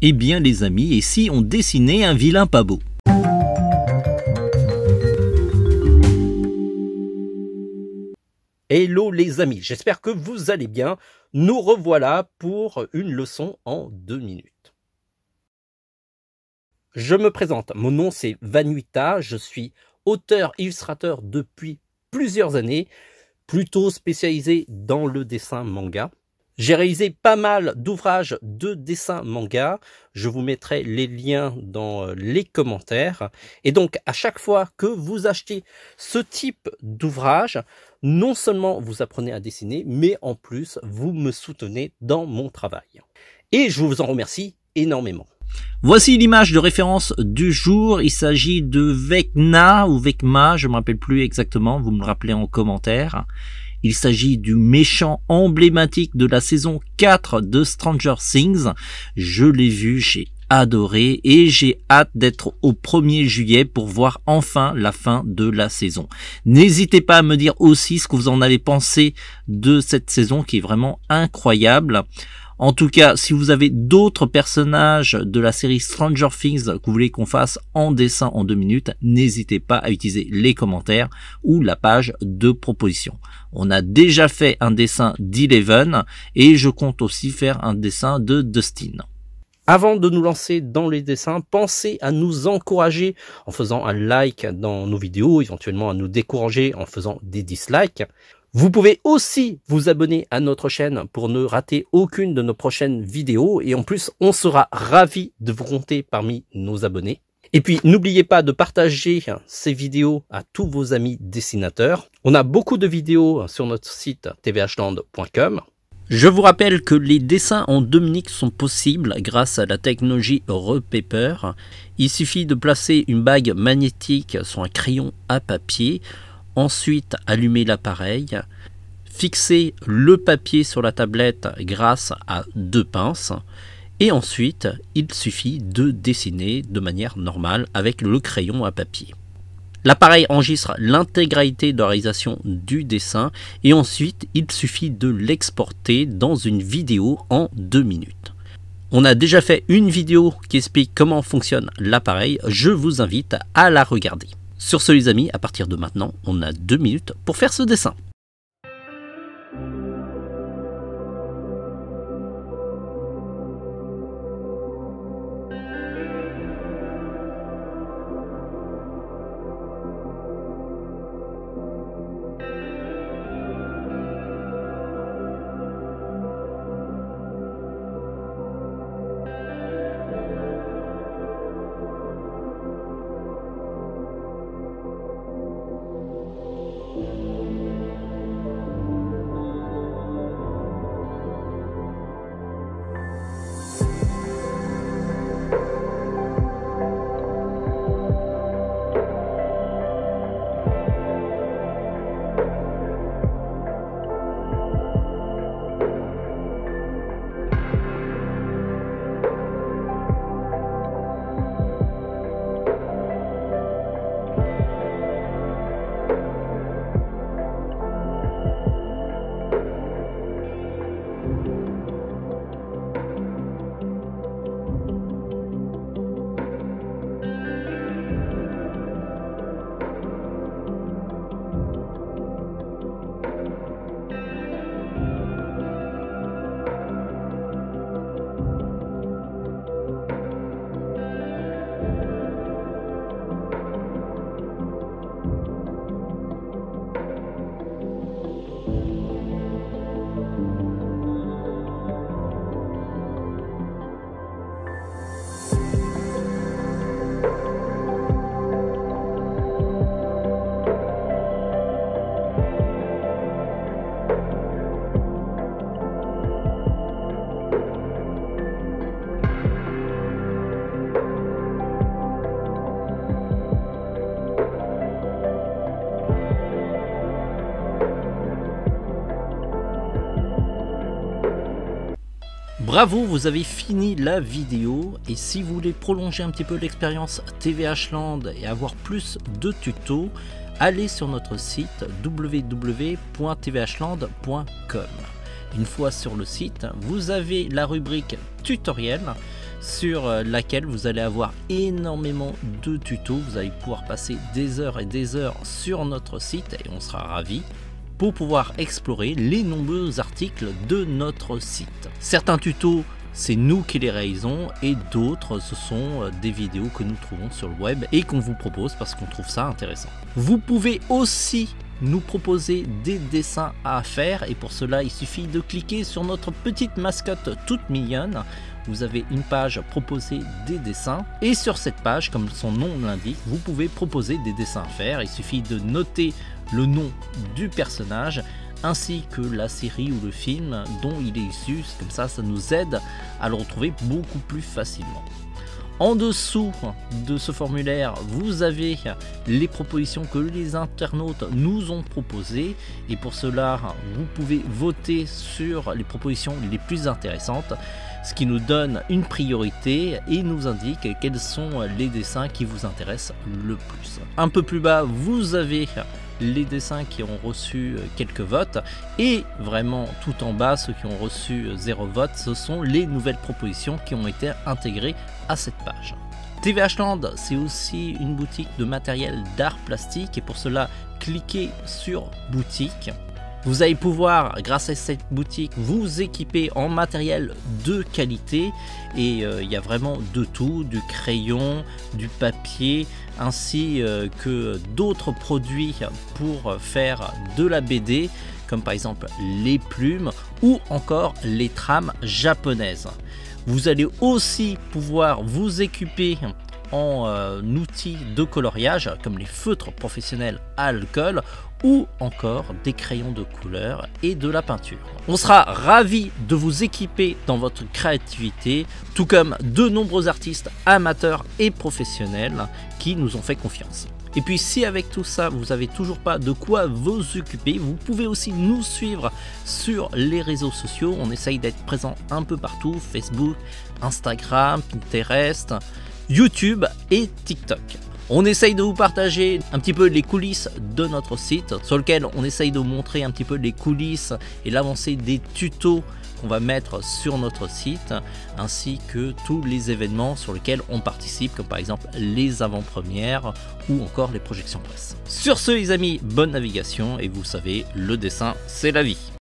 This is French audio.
Eh bien les amis, et si on dessinait un vilain pas beau? Hello les amis, j'espère que vous allez bien. Nous revoilà pour une leçon en 2 minutes. Je me présente, mon nom c'est Vanuita, je suis auteur-illustrateur depuis plusieurs années, plutôt spécialisé dans le dessin manga. J'ai réalisé pas mal d'ouvrages de dessin manga, je vous mettrai les liens dans les commentaires. Et donc à chaque fois que vous achetez ce type d'ouvrage, non seulement vous apprenez à dessiner, mais en plus vous me soutenez dans mon travail. Et je vous en remercie énormément. Voici l'image de référence du jour, il s'agit de Vecna ou Vecma, je ne me rappelle plus exactement, vous me le rappelez en commentaire. Il s'agit du méchant emblématique de la saison 4 de Stranger Things. Je l'ai vu, j'ai adoré et j'ai hâte d'être au 1er juillet pour voir enfin la fin de la saison. N'hésitez pas à me dire aussi ce que vous en avez pensé de cette saison qui est vraiment incroyable. En tout cas, si vous avez d'autres personnages de la série Stranger Things que vous voulez qu'on fasse en dessin en 2 minutes, n'hésitez pas à utiliser les commentaires ou la page de proposition. On a déjà fait un dessin d'Eleven et je compte aussi faire un dessin de Dustin. Avant de nous lancer dans les dessins, pensez à nous encourager en faisant un like dans nos vidéos, éventuellement à nous décourager en faisant des dislikes. Vous pouvez aussi vous abonner à notre chaîne pour ne rater aucune de nos prochaines vidéos et en plus on sera ravis de vous compter parmi nos abonnés. Et puis n'oubliez pas de partager ces vidéos à tous vos amis dessinateurs. On a beaucoup de vidéos sur notre site tvhland.com. Je vous rappelle que les dessins en 2 minutes sont possibles grâce à la technologie Repaper. Il suffit de placer une bague magnétique sur un crayon à papier. Ensuite, allumer l'appareil, fixer le papier sur la tablette grâce à 2 pinces et ensuite, il suffit de dessiner de manière normale avec le crayon à papier. L'appareil enregistre l'intégralité de la réalisation du dessin et ensuite, il suffit de l'exporter dans une vidéo en 2 minutes. On a déjà fait une vidéo qui explique comment fonctionne l'appareil, je vous invite à la regarder. Sur ce les amis, à partir de maintenant, on a 2 minutes pour faire ce dessin. Bravo, vous avez fini la vidéo et si vous voulez prolonger un petit peu l'expérience TVH Land et avoir plus de tutos, allez sur notre site www.tvhland.com. Une fois sur le site, vous avez la rubrique tutoriel. sur laquelle vous allez avoir énormément de tutos. Vous allez pouvoir passer des heures et des heures sur notre site et on sera ravis pour pouvoir explorer les nombreux articles de notre site. Certains tutos, c'est nous qui les réalisons et d'autres, ce sont des vidéos que nous trouvons sur le web et qu'on vous propose parce qu'on trouve ça intéressant. Vous pouvez aussi nous proposer des dessins à faire et pour cela, il suffit de cliquer sur notre petite mascotte toute mignonne. Vous avez une page proposer des dessins et sur cette page, comme son nom l'indique, vous pouvez proposer des dessins à faire. Il suffit de noter le nom du personnage ainsi que la série ou le film dont il est issu, comme ça nous aide à le retrouver beaucoup plus facilement. En dessous de ce formulaire, vous avez les propositions que les internautes nous ont proposées et pour cela, vous pouvez voter sur les propositions les plus intéressantes, ce qui nous donne une priorité et nous indique quels sont les dessins qui vous intéressent le plus. Un peu plus bas, vous avez les dessins qui ont reçu quelques votes et vraiment tout en bas, ceux qui ont reçu 0 vote, ce sont les nouvelles propositions qui ont été intégrées à cette page. TVH Land, c'est aussi une boutique de matériel d'art plastique et pour cela, cliquez sur boutique. Vous allez pouvoir, grâce à cette boutique, vous équiper en matériel de qualité et il y a vraiment de tout, du crayon, du papier, ainsi que d'autres produits pour faire de la BD, comme par exemple les plumes ou encore les trames japonaises. Vous allez aussi pouvoir vous équiper en outils de coloriage comme les feutres professionnels à alcool ou encore des crayons de couleur et de la peinture. On sera ravis de vous équiper dans votre créativité, tout comme de nombreux artistes amateurs et professionnels qui nous ont fait confiance. Et puis si avec tout ça vous n'avez toujours pas de quoi vous occuper, vous pouvez aussi nous suivre sur les réseaux sociaux. On essaye d'être présent un peu partout, Facebook, Instagram, Pinterest, YouTube et TikTok. On essaye de vous partager un petit peu les coulisses de notre site sur lequel on essaye de vous montrer un petit peu les coulisses et l'avancée des tutos qu'on va mettre sur notre site ainsi que tous les événements sur lesquels on participe comme par exemple les avant-premières ou encore les projections presse. Sur ce les amis, bonne navigation et vous savez, le dessin c'est la vie.